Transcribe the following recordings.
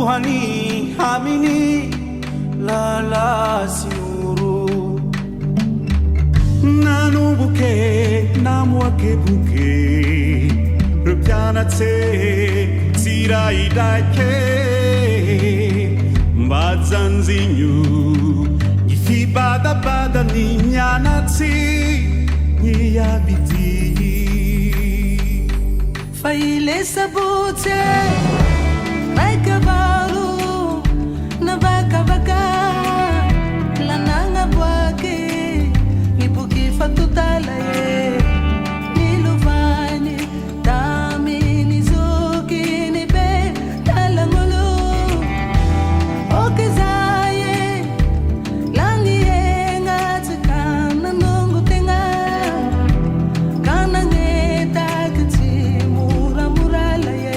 Tuhani hamini lala siuru nanu buke namwake buke rupiana tse tira idake mbazanzinyu ifibada bada ninyana tsi nyabiti faile sabute Baikabaru na bakabaka lananga bwake nipuki fatutalaye niluvani tami nizuki nibe talangulu okezaye langiye ngatikana nungu tenga kana ngeta kiti mura muralaye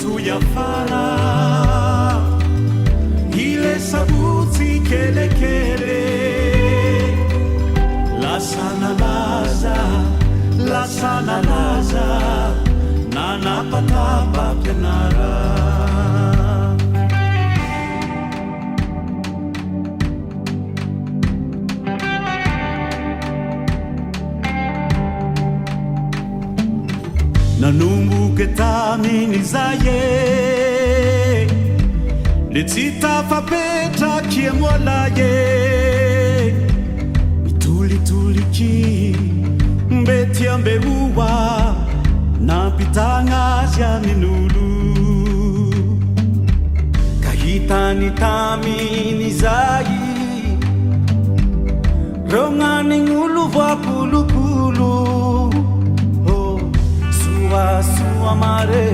tu ya fara ile sabuti kele kele la sana laza nana patapa penara nanumbu ketamini zaye letita fapetra kiemwalaye mitulituliki mbetia mbeuwa napitanga sya minulu kahitani tamini zayi rongani ngulu vapulupulu Sua mare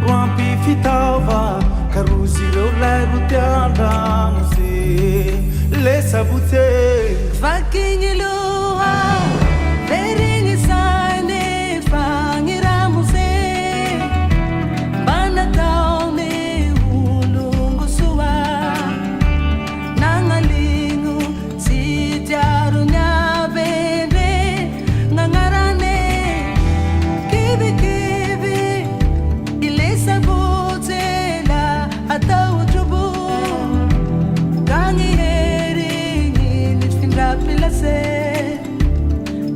Rampi fitava Caruzilo la rutianda Muse Le sabute Vakinilua Veringi sane Fangira muse Bana taone Ulungu sua Nangalingu Sitiaru nyabende Ngangarane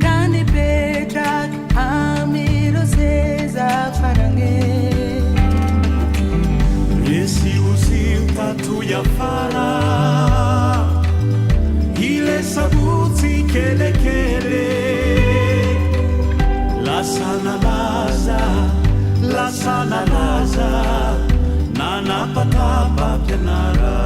Kani petrak amiro seza farange Esi usiu tatu ya fara ile sabuti kele kele la sana laza nana patapa penara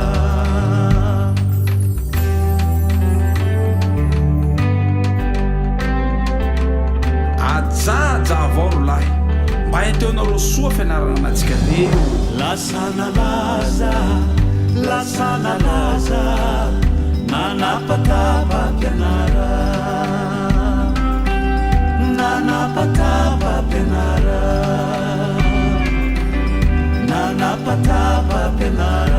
Ajaja avao lahy mba haiteonareo soa fianarana antsika re la sana laza nanapatapa penara nanapatapa penara